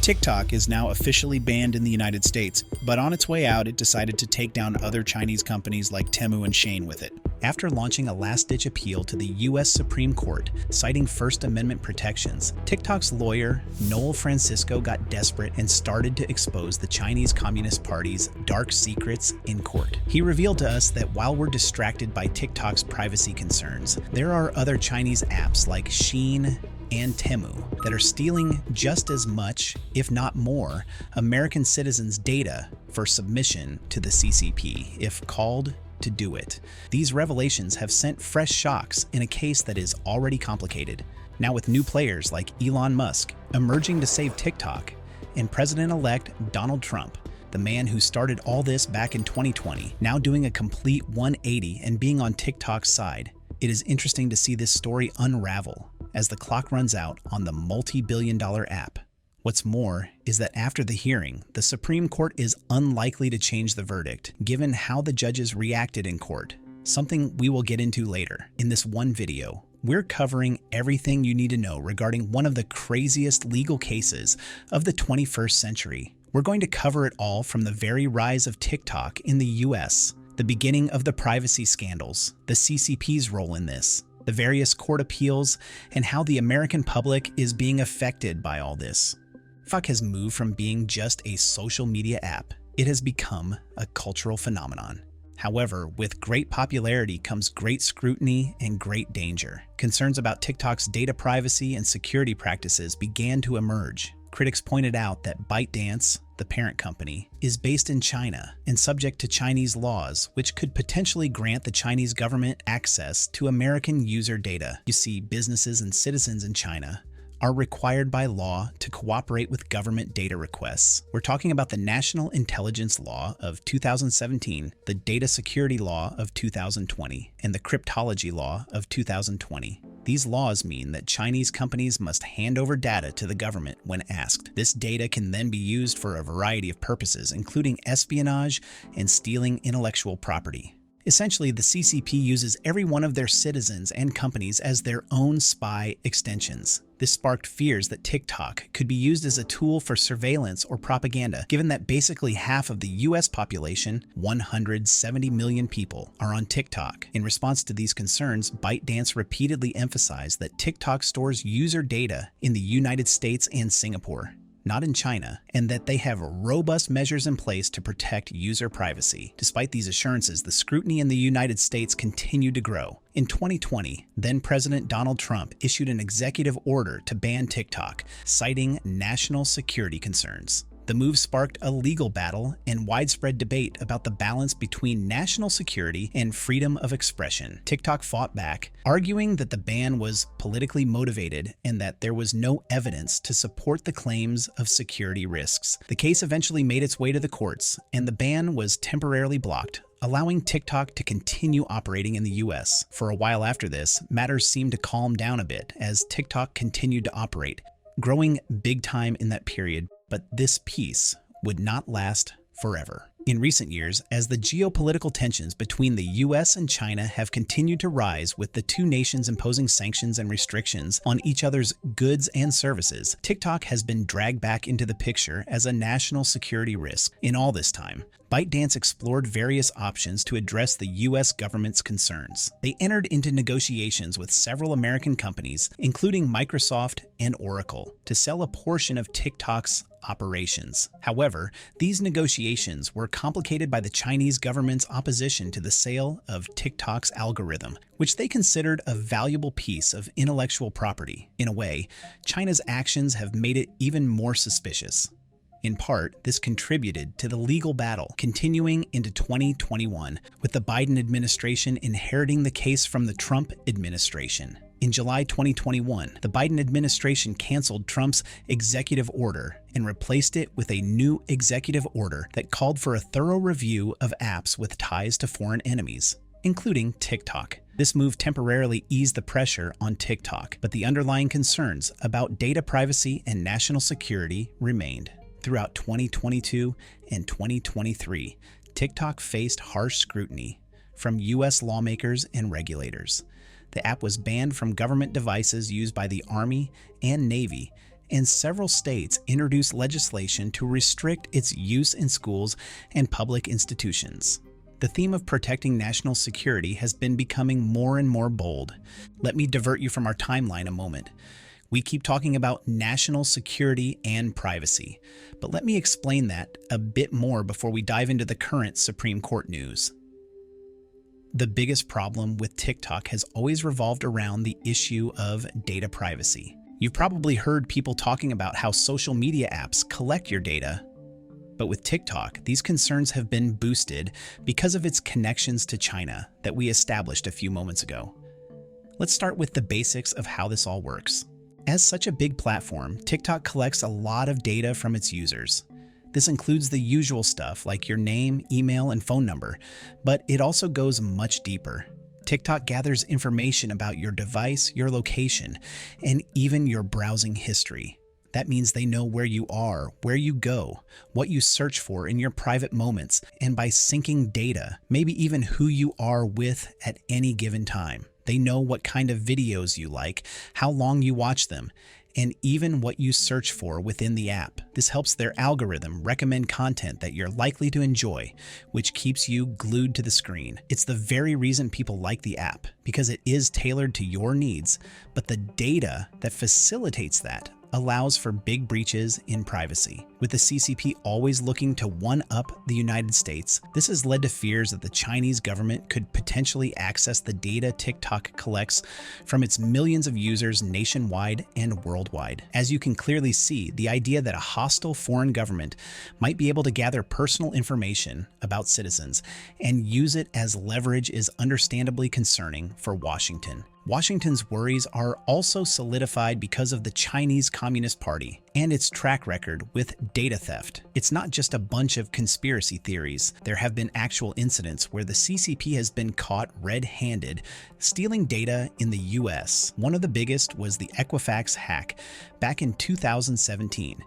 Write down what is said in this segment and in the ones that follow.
TikTok is now officially banned in the United States, but on its way out, it decided to take down other Chinese companies like TEMU and Shein with it. After launching a last-ditch appeal to the U.S. Supreme Court, citing First Amendment protections, TikTok's lawyer, Noel Francisco, got desperate and started to expose the Chinese Communist Party's dark secrets in court. He revealed to us that while we're distracted by TikTok's privacy concerns, there are other Chinese apps like Shein and TEMU that are stealing just as much, if not more, American citizens' data for submission to the CCP if called to do it. These revelations have sent fresh shocks in a case that is already complicated. Now with new players like Elon Musk emerging to save TikTok and President-elect Donald Trump, the man who started all this back in 2020, now doing a complete 180 and being on TikTok's side, it is interesting to see this story unravel as the clock runs out on the multi-billion-dollar app. What's more is that after the hearing, the Supreme Court is unlikely to change the verdict, given how the judges reacted in court, something we will get into later. In this one video, we're covering everything you need to know regarding one of the craziest legal cases of the 21st century. We're going to cover it all from the very rise of TikTok in the US, the beginning of the privacy scandals, the CCP's role in this, the various court appeals, and how the American public is being affected by all this. TikTok has moved from being just a social media app. It has become a cultural phenomenon. However, with great popularity comes great scrutiny and great danger. Concerns about TikTok's data privacy and security practices began to emerge. Critics pointed out that ByteDance, the parent company, is based in China and subject to Chinese laws, which could potentially grant the Chinese government access to American user data. You see, businesses and citizens in China are required by law to cooperate with government data requests. We're talking about the National Intelligence Law of 2017, the Data Security Law of 2020, and the Cryptology Law of 2020. These laws mean that Chinese companies must hand over data to the government when asked. This data can then be used for a variety of purposes, including espionage and stealing intellectual property. Essentially, the CCP uses every one of their citizens and companies as their own spy extensions. This sparked fears that TikTok could be used as a tool for surveillance or propaganda, given that basically half of the US population, 170 million people, are on TikTok. In response to these concerns, ByteDance repeatedly emphasized that TikTok stores user data in the United States and Singapore, not in China, and that they have robust measures in place to protect user privacy. Despite these assurances, the scrutiny in the United States continued to grow. In 2020, then-President Donald Trump issued an executive order to ban TikTok, citing national security concerns. The move sparked a legal battle and widespread debate about the balance between national security and freedom of expression. TikTok fought back, arguing that the ban was politically motivated and that there was no evidence to support the claims of security risks. The case eventually made its way to the courts, and the ban was temporarily blocked, allowing TikTok to continue operating in the US. For a while after this, matters seemed to calm down a bit as TikTok continued to operate, growing big time in that period. But this peace would not last forever. In recent years, as the geopolitical tensions between the US and China have continued to rise, with the two nations imposing sanctions and restrictions on each other's goods and services, TikTok has been dragged back into the picture as a national security risk. In all this time, ByteDance explored various options to address the US government's concerns. They entered into negotiations with several American companies, including Microsoft and Oracle, to sell a portion of TikTok's operations. However, these negotiations were complicated by the Chinese government's opposition to the sale of TikTok's algorithm, which they considered a valuable piece of intellectual property. In a way, China's actions have made it even more suspicious. In part, this contributed to the legal battle continuing into 2021, with the Biden administration inheriting the case from the Trump administration. In July 2021, the Biden administration canceled Trump's executive order and replaced it with a new executive order that called for a thorough review of apps with ties to foreign enemies, including TikTok. This move temporarily eased the pressure on TikTok, but the underlying concerns about data privacy and national security remained. Throughout 2022 and 2023, TikTok faced harsh scrutiny from US lawmakers and regulators. The app was banned from government devices used by the Army and Navy and several states introduced legislation to restrict its use in schools and public institutions. The theme of protecting national security has been becoming more and more bold. Let me divert you from our timeline a moment. We keep talking about national security and privacy, but let me explain that a bit more before we dive into the current Supreme Court news. The biggest problem with TikTok has always revolved around the issue of data privacy. You've probably heard people talking about how social media apps collect your data. But with TikTok, these concerns have been boosted because of its connections to China that we established a few moments ago. Let's start with the basics of how this all works. As such a big platform, TikTok collects a lot of data from its users. This includes the usual stuff like your name, email, and phone number, but it also goes much deeper. TikTok gathers information about your device, your location, and even your browsing history. That means they know where you are, where you go, what you search for in your private moments, and by syncing data, maybe even who you are with at any given time. They know what kind of videos you like, how long you watch them, and even what you search for within the app. This helps their algorithm recommend content that you're likely to enjoy, which keeps you glued to the screen. It's the very reason people like the app, because it is tailored to your needs, but the data that facilitates that allows for big breaches in privacy. With the CCP always looking to one-up the United States, this has led to fears that the Chinese government could potentially access the data TikTok collects from its millions of users nationwide and worldwide. As you can clearly see, the idea that a hostile foreign government might be able to gather personal information about citizens and use it as leverage is understandably concerning for Washington. Washington's worries are also solidified because of the Chinese Communist Party and its track record with data theft. It's not just a bunch of conspiracy theories. There have been actual incidents where the CCP has been caught red-handed stealing data in the US. One of the biggest was the Equifax hack back in 2017.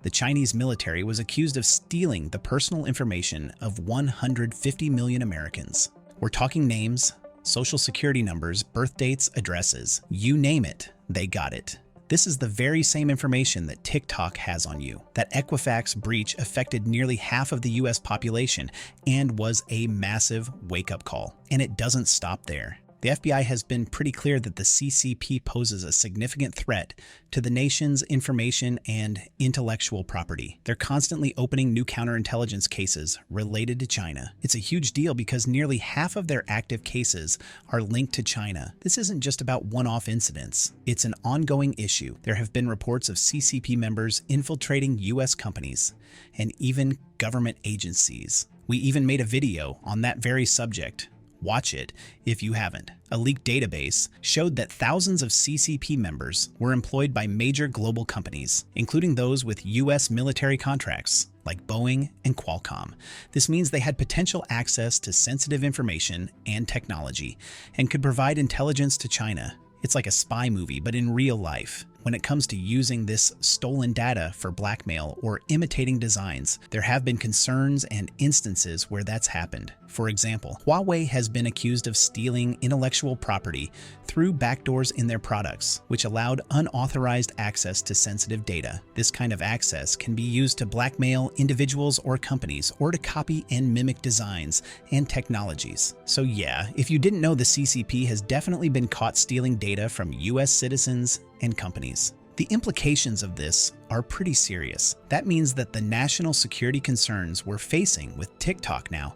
The Chinese military was accused of stealing the personal information of 150 million Americans. We're talking names, social security numbers, birth dates, addresses. You name it, they got it. This is the very same information that TikTok has on you. That Equifax breach affected nearly half of the US population and was a massive wake-up call. And it doesn't stop there. The FBI has been pretty clear that the CCP poses a significant threat to the nation's information and intellectual property. They're constantly opening new counterintelligence cases related to China. It's a huge deal because nearly half of their active cases are linked to China. This isn't just about one-off incidents. It's an ongoing issue. There have been reports of CCP members infiltrating US companies and even government agencies. We even made a video on that very subject. Watch it if you haven't. A leaked database showed that thousands of CCP members were employed by major global companies, including those with US military contracts like Boeing and Qualcomm. This means they had potential access to sensitive information and technology and could provide intelligence to China. It's like a spy movie, but in real life. When it comes to using this stolen data for blackmail or imitating designs, there have been concerns and instances where that's happened. For example, Huawei has been accused of stealing intellectual property through backdoors in their products, which allowed unauthorized access to sensitive data. This kind of access can be used to blackmail individuals or companies, or to copy and mimic designs and technologies. So yeah, if you didn't know, the CCP has definitely been caught stealing data from US citizens and companies. The implications of this are pretty serious. That means that the national security concerns we're facing with TikTok now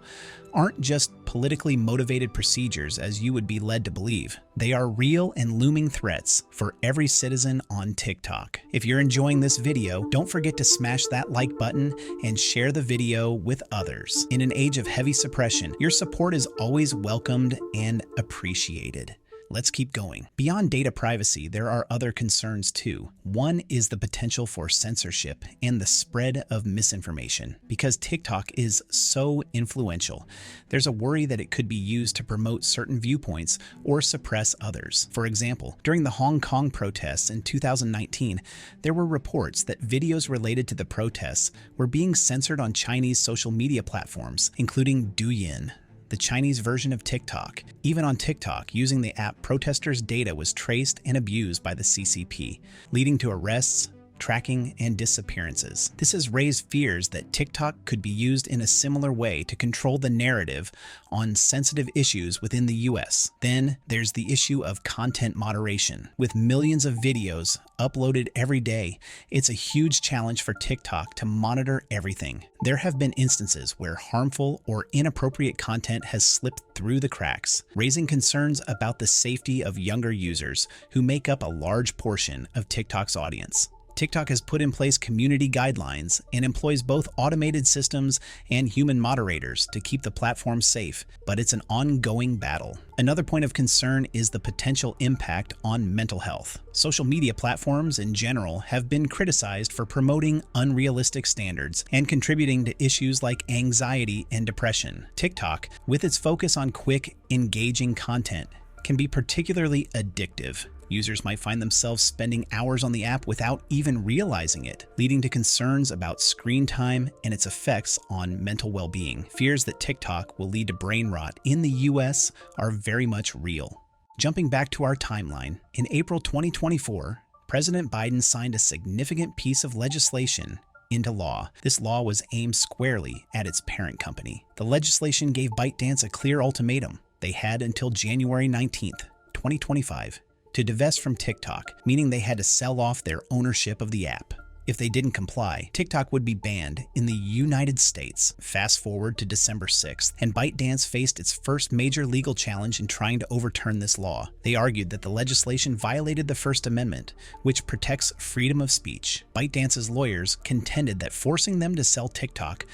aren't just politically motivated procedures as you would be led to believe. They are real and looming threats for every citizen on TikTok. If you're enjoying this video, don't forget to smash that like button and share the video with others. In an age of heavy suppression, your support is always welcomed and appreciated. Let's keep going. Beyond data privacy, there are other concerns too. One is the potential for censorship and the spread of misinformation. Because TikTok is so influential, there's a worry that it could be used to promote certain viewpoints or suppress others. For example, during the Hong Kong protests in 2019, there were reports that videos related to the protests were being censored on Chinese social media platforms, including Douyin, the Chinese version of TikTok. Even on TikTok, using the app, protesters' data was traced and abused by the CCP, leading to arrests, tracking, and disappearances. This has raised fears that TikTok could be used in a similar way to control the narrative on sensitive issues within the US. Then there's the issue of content moderation. With millions of videos uploaded every day, it's a huge challenge for TikTok to monitor everything. There have been instances where harmful or inappropriate content has slipped through the cracks, raising concerns about the safety of younger users who make up a large portion of TikTok's audience. TikTok has put in place community guidelines and employs both automated systems and human moderators to keep the platform safe, but it's an ongoing battle. Another point of concern is the potential impact on mental health. Social media platforms in general have been criticized for promoting unrealistic standards and contributing to issues like anxiety and depression. TikTok, with its focus on quick, engaging content, can be particularly addictive. Users might find themselves spending hours on the app without even realizing it, leading to concerns about screen time and its effects on mental well-being. Fears that TikTok will lead to brain rot in the US are very much real. Jumping back to our timeline, in April 2024, President Biden signed a significant piece of legislation into law. This law was aimed squarely at its parent company. The legislation gave ByteDance a clear ultimatum. They had until January 19th, 2025, to divest from TikTok, meaning they had to sell off their ownership of the app. If they didn't comply, TikTok would be banned in the United States. Fast forward to December 6th, and ByteDance faced its first major legal challenge in trying to overturn this law. They argued that the legislation violated the First Amendment, which protects freedom of speech. ByteDance's lawyers contended that forcing them to sell TikTok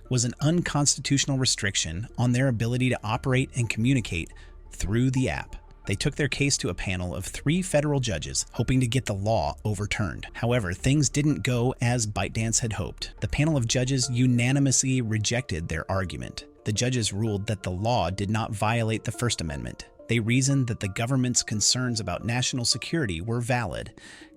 was an unconstitutional restriction on their ability to operate and communicate through the app. They took their case to a panel of 3 federal judges, hoping to get the law overturned. However, things didn't go as ByteDance had hoped. The panel of judges unanimously rejected their argument. The judges ruled that the law did not violate the First Amendment. They reasoned that the government's concerns about national security were valid,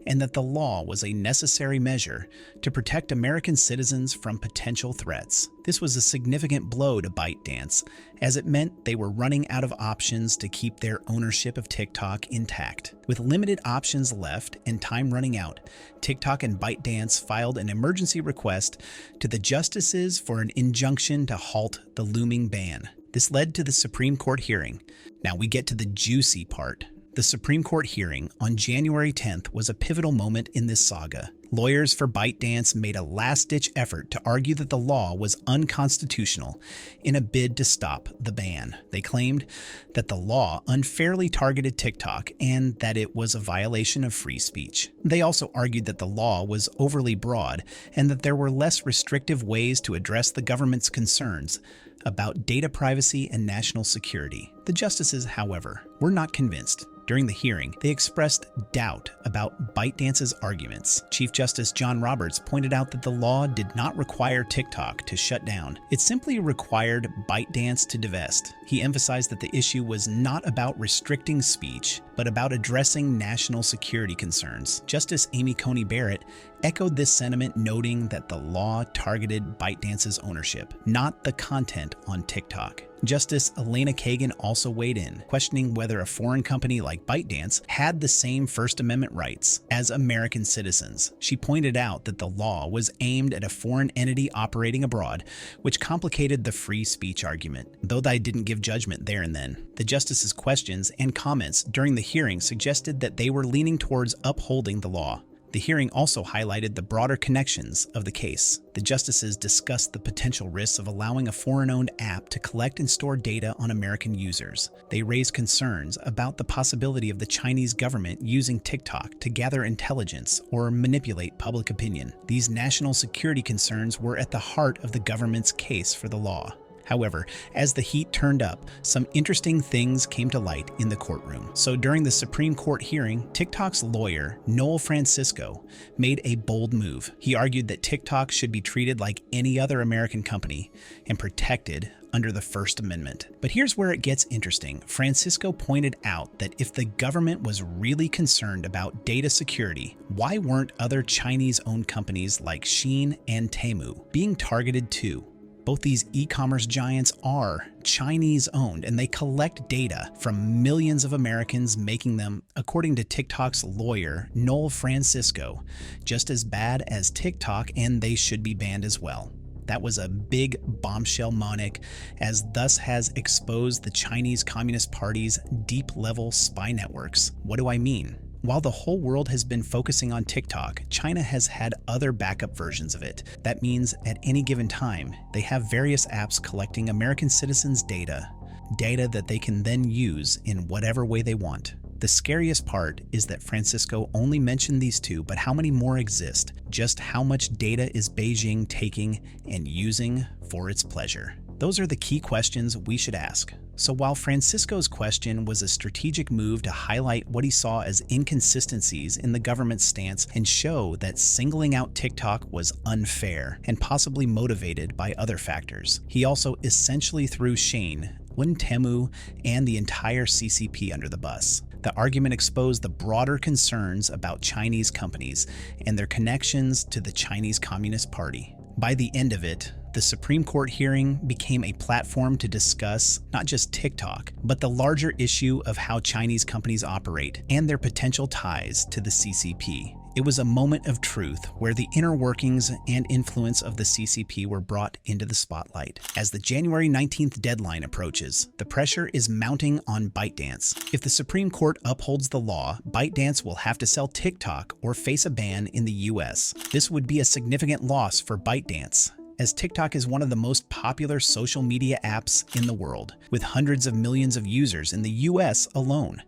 and that the law was a necessary measure to protect American citizens from potential threats. This was a significant blow to ByteDance, as it meant they were running out of options to keep their ownership of TikTok intact. With limited options left and time running out, TikTok and ByteDance filed an emergency request to the justices for an injunction to halt the looming ban. This led to the Supreme Court hearing. Now we get to the juicy part. The Supreme Court hearing on January 10th was a pivotal moment in this saga. Lawyers for ByteDance made a last-ditch effort to argue that the law was unconstitutional in a bid to stop the ban. They claimed that the law unfairly targeted TikTok and that it was a violation of free speech. They also argued that the law was overly broad and that there were less restrictive ways to address the government's concerns about data privacy and national security. The justices, however, were not convinced. During the hearing, they expressed doubt about ByteDance's arguments. Chief Justice John Roberts pointed out that the law did not require TikTok to shut down. It simply required ByteDance to divest. He emphasized that the issue was not about restricting speech, but about addressing national security concerns. Justice Amy Coney Barrett echoed this sentiment, noting that the law targeted ByteDance's ownership, not the content on TikTok. Justice Elena Kagan also weighed in, questioning whether a foreign company like ByteDance had the same First Amendment rights as American citizens. She pointed out that the law was aimed at a foreign entity operating abroad, which complicated the free speech argument. Though they didn't give judgment there and then, the justices' questions and comments during the hearing suggested that they were leaning towards upholding the law. The hearing also highlighted the broader connections of the case. The justices discussed the potential risks of allowing a foreign-owned app to collect and store data on American users. They raised concerns about the possibility of the Chinese government using TikTok to gather intelligence or manipulate public opinion. These national security concerns were at the heart of the government's case for the law. However, as the heat turned up, some interesting things came to light in the courtroom. So during the Supreme Court hearing, TikTok's lawyer, Noel Francisco, made a bold move. He argued that TikTok should be treated like any other American company and protected under the First Amendment. But here's where it gets interesting. Francisco pointed out that if the government was really concerned about data security, why weren't other Chinese-owned companies like Shein and TEMU being targeted too? Both these e-commerce giants are Chinese-owned, and they collect data from millions of Americans, making them, according to TikTok's lawyer, Noel Francisco, just as bad as TikTok, and they should be banned as well. That was a big bombshell monic, as thus has exposed the Chinese Communist Party's deep-level spy networks. What do I mean? While the whole world has been focusing on TikTok, China has had other backup versions of it. That means at any given time, they have various apps collecting American citizens' data that they can then use in whatever way they want. The scariest part is that Francisco only mentioned these two, but how many more exist? Just how much data is Beijing taking and using for its pleasure? Those are the key questions we should ask. So while Francisco's question was a strategic move to highlight what he saw as inconsistencies in the government's stance and show that singling out TikTok was unfair and possibly motivated by other factors, he also essentially threw Shein, TEMU, and the entire CCP under the bus. The argument exposed the broader concerns about Chinese companies and their connections to the Chinese Communist Party. By the end of it, the Supreme Court hearing became a platform to discuss not just TikTok, but the larger issue of how Chinese companies operate and their potential ties to the CCP. It was a moment of truth where the inner workings and influence of the CCP were brought into the spotlight. As the January 19th deadline approaches, the pressure is mounting on ByteDance. If the Supreme Court upholds the law, ByteDance will have to sell TikTok or face a ban in the US. This would be a significant loss for ByteDance, as TikTok is one of the most popular social media apps in the world, with hundreds of millions of users in the US alone.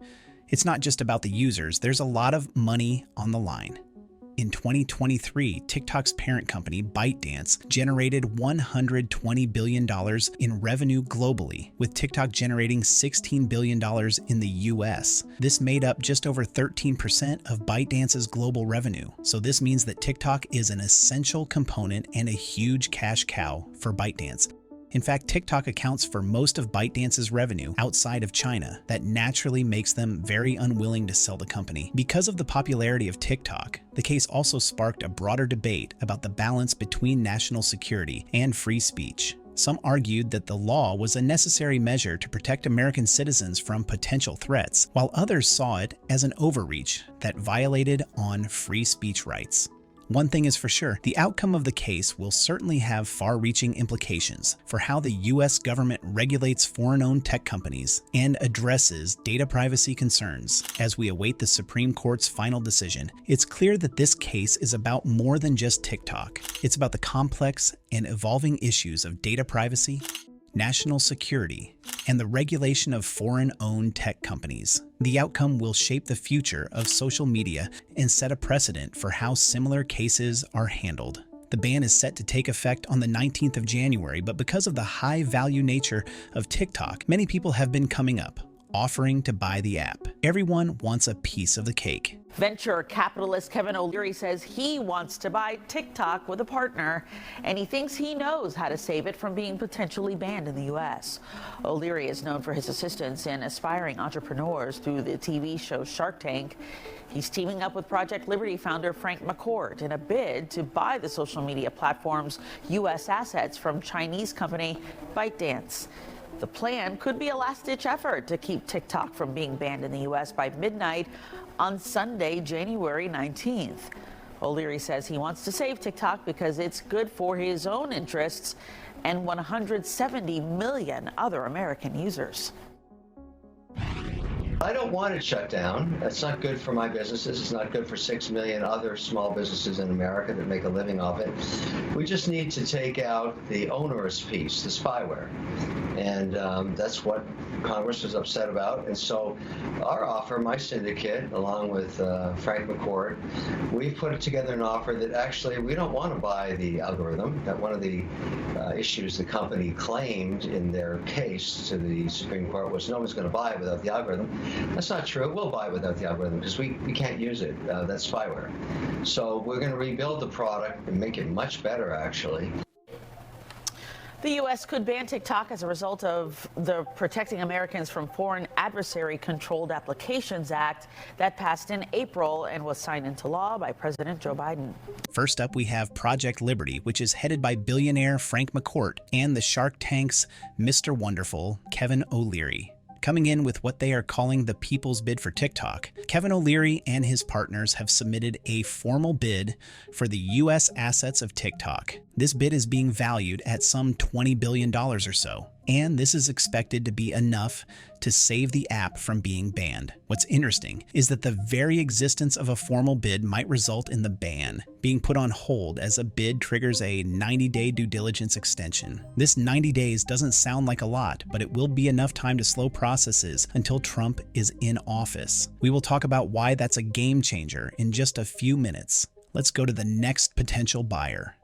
It's not just about the users, there's a lot of money on the line. In 2023, TikTok's parent company, ByteDance, generated $120 billion in revenue globally, with TikTok generating $16 billion in the US. This made up just over 13% of ByteDance's global revenue. So this means that TikTok is an essential component and a huge cash cow for ByteDance. In fact, TikTok accounts for most of ByteDance's revenue outside of China. That naturally makes them very unwilling to sell the company. Because of the popularity of TikTok, the case also sparked a broader debate about the balance between national security and free speech. Some argued that the law was a necessary measure to protect American citizens from potential threats, while others saw it as an overreach that violated on free speech rights. One thing is for sure, the outcome of the case will certainly have far-reaching implications for how the US government regulates foreign-owned tech companies and addresses data privacy concerns. As we await the Supreme Court's final decision, it's clear that this case is about more than just TikTok. It's about the complex and evolving issues of data privacy, national security, and the regulation of foreign-owned tech companies. The outcome will shape the future of social media and set a precedent for how similar cases are handled. The ban is set to take effect on the 19th of January, but because of the high-value nature of TikTok, many people have been coming up, offering to buy the app. Everyone wants a piece of the cake. Venture capitalist Kevin O'Leary says he wants to buy TikTok with a partner, and he thinks he knows how to save it from being potentially banned in the U.S. O'Leary is known for his assistance in aspiring entrepreneurs through the TV show Shark Tank. He's teaming up with Project Liberty founder Frank McCourt in a bid to buy the social media platform's U.S. assets from Chinese company ByteDance. The plan could be a last-ditch effort to keep TikTok from being banned in the U.S. by midnight on Sunday, January 19th. O'Leary says he wants to save TikTok because it's good for his own interests and 170 million other American users. I don't want it shut down. That's not good for my businesses. It's not good for 6 million other small businesses in America that make a living off it. We just need to take out the onerous piece, the spyware. And that's what Congress was upset about. And so our offer, my syndicate, along with Frank McCourt, we've put together an offer that actually we don't want to buy the algorithm. That one of the issues the company claimed in their case to the Supreme Court was no one's going to buy it without the algorithm. That's not true. We'll buy it without the algorithm because we can't use it. That's spyware. So we're going to rebuild the product and make it much better, actually. The U.S. could ban TikTok as a result of the Protecting Americans from Foreign Adversary Controlled Applications Act that passed in April and was signed into law by President Joe Biden. First up, we have Project Liberty, which is headed by billionaire Frank McCourt and the Shark Tank's Mr. Wonderful, Kevin O'Leary. Coming in with what they are calling the people's bid for TikTok, Kevin O'Leary and his partners have submitted a formal bid for the U.S. assets of TikTok. This bid is being valued at some $20 billion or so, and this is expected to be enough to save the app from being banned. What's interesting is that the very existence of a formal bid might result in the ban being put on hold as a bid triggers a 90-day due diligence extension. This 90 days doesn't sound like a lot, but it will be enough time to slow processes until Trump is in office. We will talk about why that's a game changer in just a few minutes. Let's go to the next potential buyer,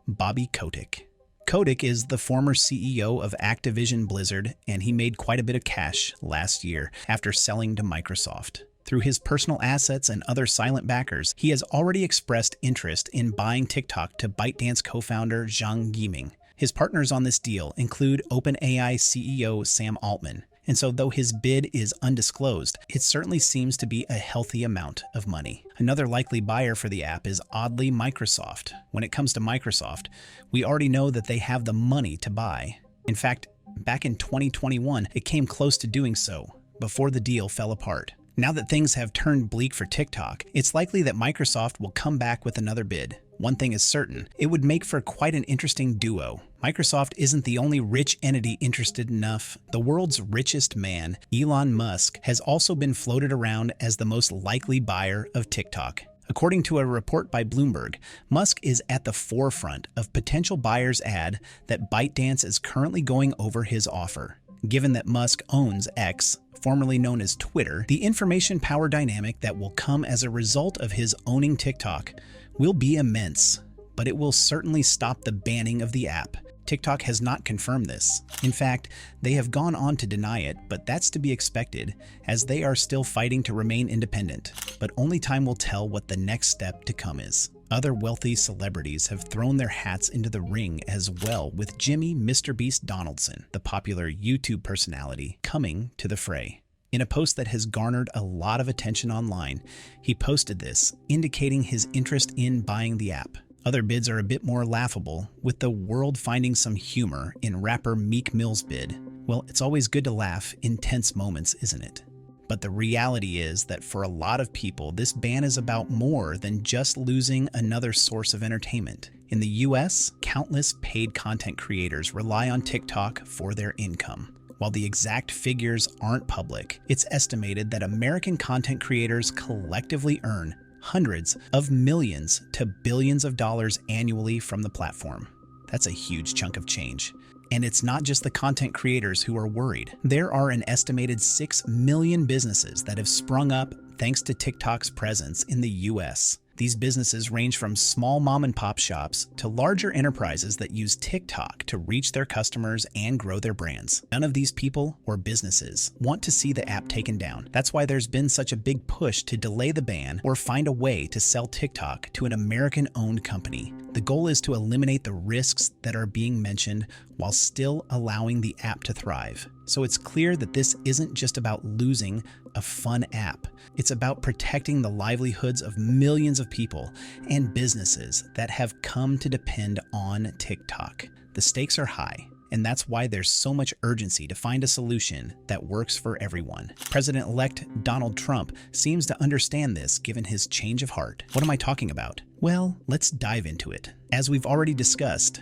Bobby Kotick. Kotick is the former CEO of Activision Blizzard, and he made quite a bit of cash last year after selling to Microsoft. Through his personal assets and other silent backers, he has already expressed interest in buying TikTok to ByteDance co-founder Zhang Yiming. His partners on this deal include OpenAI CEO Sam Altman. And so though his bid is undisclosed, it certainly seems to be a healthy amount of money. Another likely buyer for the app is oddly Microsoft. When it comes to Microsoft, we already know that they have the money to buy. In fact, back in 2021, it came close to doing so before the deal fell apart. Now that things have turned bleak for TikTok, it's likely that Microsoft will come back with another bid. One thing is certain, it would make for quite an interesting duo. Microsoft isn't the only rich entity interested enough. The world's richest man, Elon Musk, has also been floated around as the most likely buyer of TikTok. According to a report by Bloomberg, Musk is at the forefront of potential buyers' ad that ByteDance is currently going over his offer. Given that Musk owns X, formerly known as Twitter, the information power dynamic that will come as a result of his owning TikTok will be immense, but it will certainly stop the banning of the app. TikTok has not confirmed this. In fact, they have gone on to deny it, but that's to be expected, as they are still fighting to remain independent. But only time will tell what the next step to come is. Other wealthy celebrities have thrown their hats into the ring as well, with Jimmy Mr. Beast Donaldson, the popular YouTube personality, coming to the fray. In a post that has garnered a lot of attention online, he posted this, indicating his interest in buying the app. Other bids are a bit more laughable, with the world finding some humor in rapper Meek Mill's bid. Well, it's always good to laugh in tense moments, isn't it? But the reality is that for a lot of people, this ban is about more than just losing another source of entertainment. In the US, countless paid content creators rely on TikTok for their income. While the exact figures aren't public, it's estimated that American content creators collectively earn hundreds of millions to billions of dollars annually from the platform. That's a huge chunk of change. And it's not just the content creators who are worried. There are an estimated 6 million businesses that have sprung up thanks to TikTok's presence in the US. These businesses range from small mom-and-pop shops to larger enterprises that use TikTok to reach their customers and grow their brands. None of these people or businesses want to see the app taken down. That's why there's been such a big push to delay the ban or find a way to sell TikTok to an American-owned company. The goal is to eliminate the risks that are being mentioned while still allowing the app to thrive. So it's clear that this isn't just about losing a fun app. It's about protecting the livelihoods of millions of people and businesses that have come to depend on TikTok. The stakes are high, and that's why there's so much urgency to find a solution that works for everyone. President-elect Donald Trump seems to understand this given his change of heart. What am I talking about? Well, let's dive into it. As we've already discussed,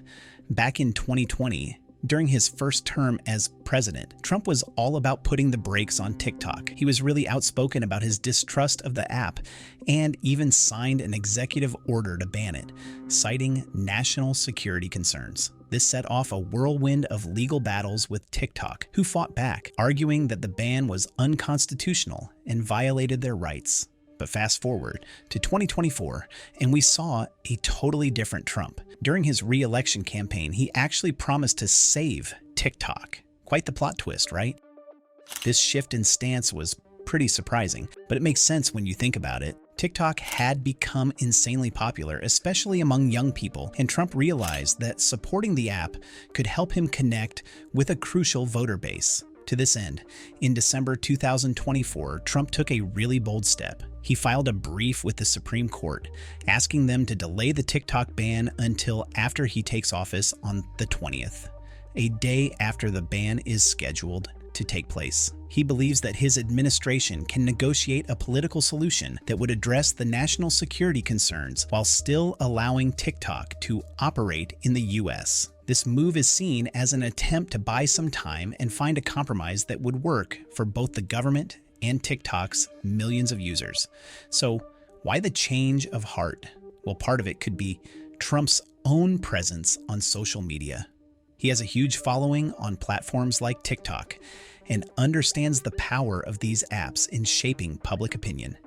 back in 2020, during his first term as president, Trump was all about putting the brakes on TikTok. He was really outspoken about his distrust of the app and even signed an executive order to ban it, citing national security concerns. This set off a whirlwind of legal battles with TikTok, who fought back, arguing that the ban was unconstitutional and violated their rights. But fast forward to 2024, and we saw a totally different Trump. During his re-election campaign, he actually promised to save TikTok. Quite the plot twist, right? This shift in stance was pretty surprising, but it makes sense when you think about it. TikTok had become insanely popular, especially among young people, and Trump realized that supporting the app could help him connect with a crucial voter base. To this end, in December 2024, Trump took a really bold step. He filed a brief with the Supreme Court, asking them to delay the TikTok ban until after he takes office on the 20th, a day after the ban is scheduled to take place. He believes that his administration can negotiate a political solution that would address the national security concerns while still allowing TikTok to operate in the US. This move is seen as an attempt to buy some time and find a compromise that would work for both the government and TikTok's millions of users. So, why the change of heart? Well, part of it could be Trump's own presence on social media. He has a huge following on platforms like TikTok and understands the power of these apps in shaping public opinion.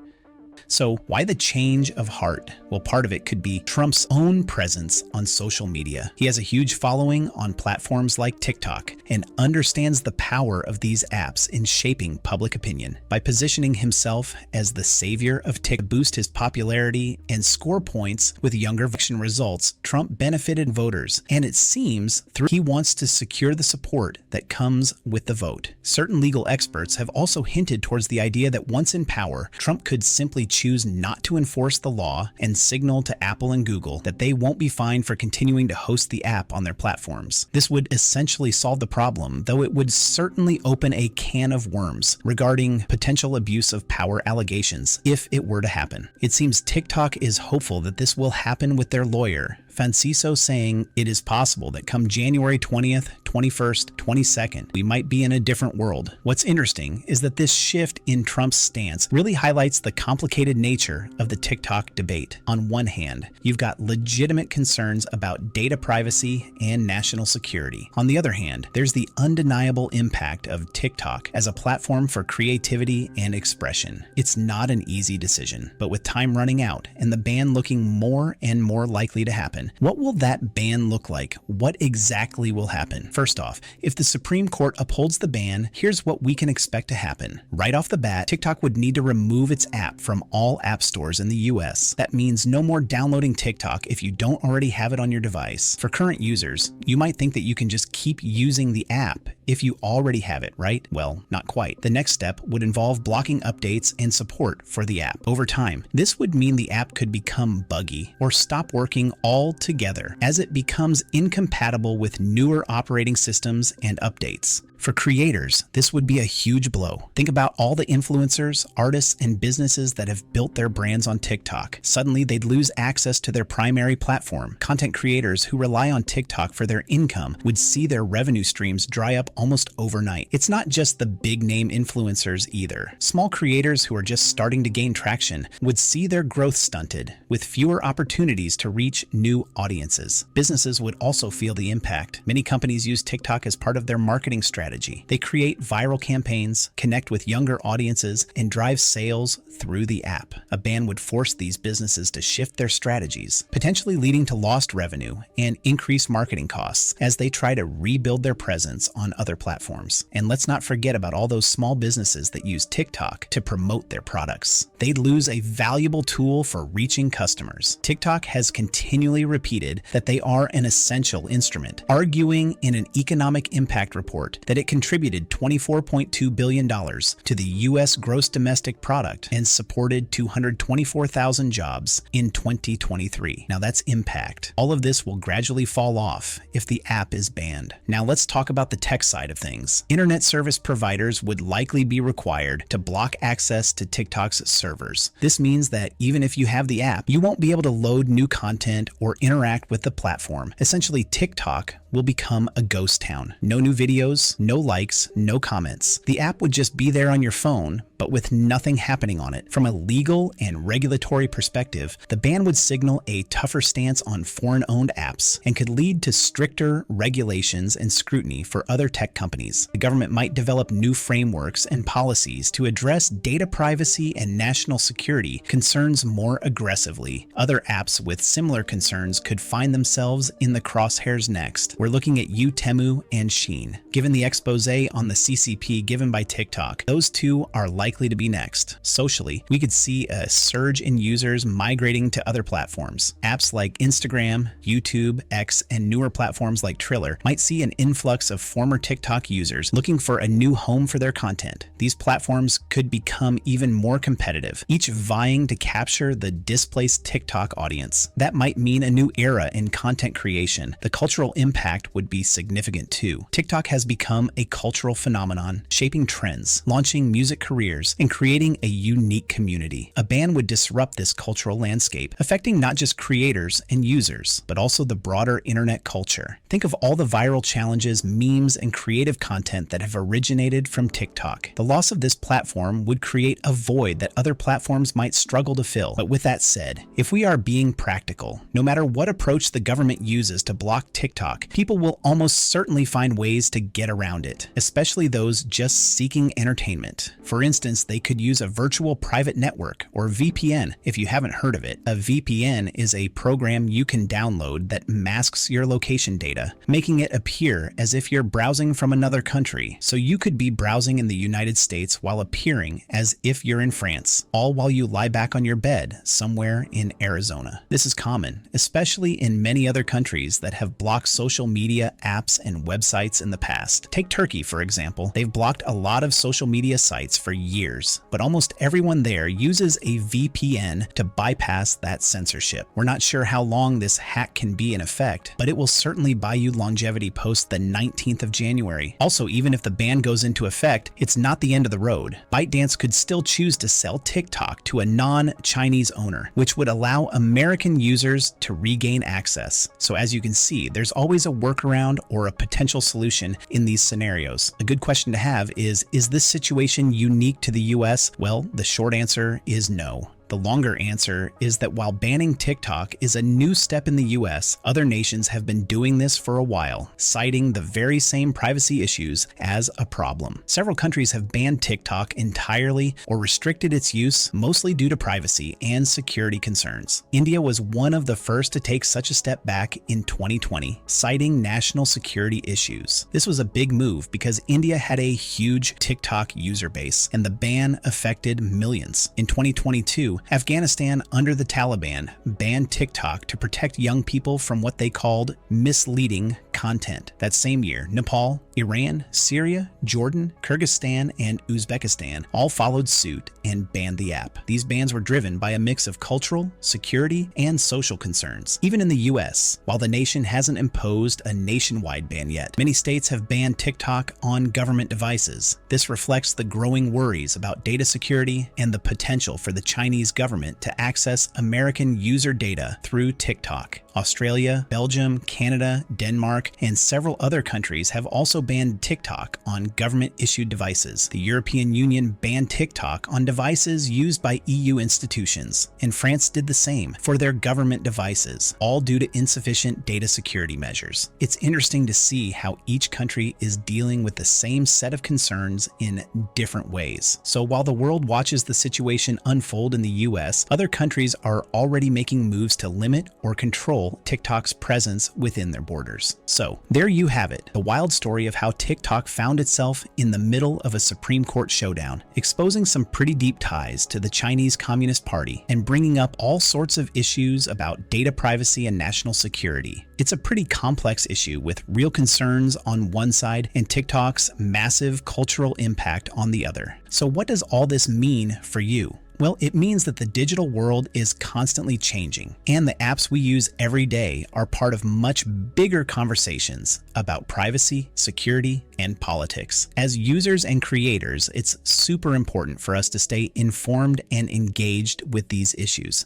So, why the change of heart? Well, part of it could be Trump's own presence on social media. He has a huge following on platforms like TikTok and understands the power of these apps in shaping public opinion. By positioning himself as the savior of TikTok to boost his popularity and score points with younger election results, Trump benefited voters, and it seems he wants to secure the support that comes with the vote. Certain legal experts have also hinted towards the idea that once in power, Trump could simply choose not to enforce the law and signal to Apple and Google that they won't be fined for continuing to host the app on their platforms. This would essentially solve the problem, though it would certainly open a can of worms regarding potential abuse of power allegations if it were to happen. It seems TikTok is hopeful that this will happen with their lawyer, Fanciso, saying it is possible that come January 20th, 21st, 22nd, we might be in a different world. What's interesting is that this shift in Trump's stance really highlights the complicated nature of the TikTok debate. On one hand, you've got legitimate concerns about data privacy and national security. On the other hand, there's the undeniable impact of TikTok as a platform for creativity and expression. It's not an easy decision, but with time running out and the ban looking more and more likely to happen, what will that ban look like? What exactly will happen? First off, if the Supreme Court upholds the ban, here's what we can expect to happen. Right off the bat, TikTok would need to remove its app from all app stores in the US. That means no more downloading TikTok if you don't already have it on your device. For current users, you might think that you can just keep using the app if you already have it, right? Well, not quite. The next step would involve blocking updates and support for the app. Over time, this would mean the app could become buggy or stop working altogether as it becomes incompatible with newer operating systems and updates. For creators, this would be a huge blow. Think about all the influencers, artists, and businesses that have built their brands on TikTok. Suddenly, they'd lose access to their primary platform. Content creators who rely on TikTok for their income would see their revenue streams dry up almost overnight. It's not just the big-name influencers either. Small creators who are just starting to gain traction would see their growth stunted, with fewer opportunities to reach new audiences. Businesses would also feel the impact. Many companies use TikTok as part of their marketing strategy. They create viral campaigns, connect with younger audiences, and drive sales through the app. A ban would force these businesses to shift their strategies, potentially leading to lost revenue and increased marketing costs as they try to rebuild their presence on other platforms. And let's not forget about all those small businesses that use TikTok to promote their products. They'd lose a valuable tool for reaching customers. TikTok has continually repeated that they are an essential instrument, arguing in an economic impact report that it contributed $24.2 billion to the U.S. gross domestic product and supported 224,000 jobs in 2023. Now that's impact. All of this will gradually fall off if the app is banned. Now let's talk about the tech side of things. Internet service providers would likely be required to block access to TikTok's servers. This means that even if you have the app, you won't be able to load new content or interact with the platform. Essentially, TikTok will become a ghost town. No new videos, no likes, no comments. The app would just be there on your phone, but with nothing happening on it. From a legal and regulatory perspective, the ban would signal a tougher stance on foreign-owned apps and could lead to stricter regulations and scrutiny for other tech companies. The government might develop new frameworks and policies to address data privacy and national security concerns more aggressively. Other apps with similar concerns could find themselves in the crosshairs next, we're looking at TEMU and Shein. Given the expose on the CCP given by TikTok, those two are likely to be next. Socially, we could see a surge in users migrating to other platforms. Apps like Instagram, YouTube, X, and newer platforms like Triller might see an influx of former TikTok users looking for a new home for their content. These platforms could become even more competitive, each vying to capture the displaced TikTok audience. That might mean a new era in content creation. The cultural impact would be significant too. TikTok has become a cultural phenomenon, shaping trends, launching music careers, and creating a unique community. A ban would disrupt this cultural landscape, affecting not just creators and users, but also the broader internet culture. Think of all the viral challenges, memes, and creative content that have originated from TikTok. The loss of this platform would create a void that other platforms might struggle to fill. But with that said, if we are being practical, no matter what approach the government uses to block TikTok, people will almost certainly find ways to get around it, especially those just seeking entertainment. For instance, they could use a virtual private network, or VPN, if you haven't heard of it. A VPN is a program you can download that masks your location data, making it appear as if you're browsing from another country. So you could be browsing in the United States while appearing as if you're in France, all while you lie back on your bed somewhere in Arizona. This is common, especially in many other countries that have blocked social media apps and websites in the past. Take Turkey, for example. They've blocked a lot of social media sites for years, but almost everyone there uses a VPN to bypass that censorship. We're not sure how long this hack can be in effect, but it will certainly buy you longevity post the 19th of January. Also, even if the ban goes into effect, it's not the end of the road. ByteDance could still choose to sell TikTok to a non-Chinese owner, which would allow American users to regain access. So as you can see, there's always a workaround or a potential solution in these scenarios. A good question to have is this situation unique to the US? Well, the short answer is no. The longer answer is that while banning TikTok is a new step in the US, other nations have been doing this for a while, citing the very same privacy issues as a problem. Several countries have banned TikTok entirely or restricted its use, mostly due to privacy and security concerns. India was one of the first to take such a step back in 2020, citing national security issues. This was a big move because India had a huge TikTok user base, and the ban affected millions. In 2022, Afghanistan, under the Taliban, banned TikTok to protect young people from what they called misleading content. That same year, Nepal, Iran, Syria, Jordan, Kyrgyzstan, and Uzbekistan all followed suit and banned the app. These bans were driven by a mix of cultural, security, and social concerns. Even in the US, while the nation hasn't imposed a nationwide ban yet, many states have banned TikTok on government devices. This reflects the growing worries about data security and the potential for the Chinese government to access American user data through TikTok. Australia, Belgium, Canada, Denmark, and several other countries have also banned TikTok on government-issued devices. The European Union banned TikTok on devices used by EU institutions, and France did the same for their government devices, all due to insufficient data security measures. It's interesting to see how each country is dealing with the same set of concerns in different ways. So while the world watches the situation unfold in the US, other countries are already making moves to limit or control TikTok's presence within their borders. So there you have it, the wild story of how TikTok found itself in the middle of a Supreme Court showdown, exposing some pretty deep ties to the Chinese Communist Party and bringing up all sorts of issues about data privacy and national security. It's a pretty complex issue with real concerns on one side and TikTok's massive cultural impact on the other. So what does all this mean for you? Well, it means that the digital world is constantly changing, and the apps we use every day are part of much bigger conversations about privacy, security, and politics. As users and creators, it's super important for us to stay informed and engaged with these issues.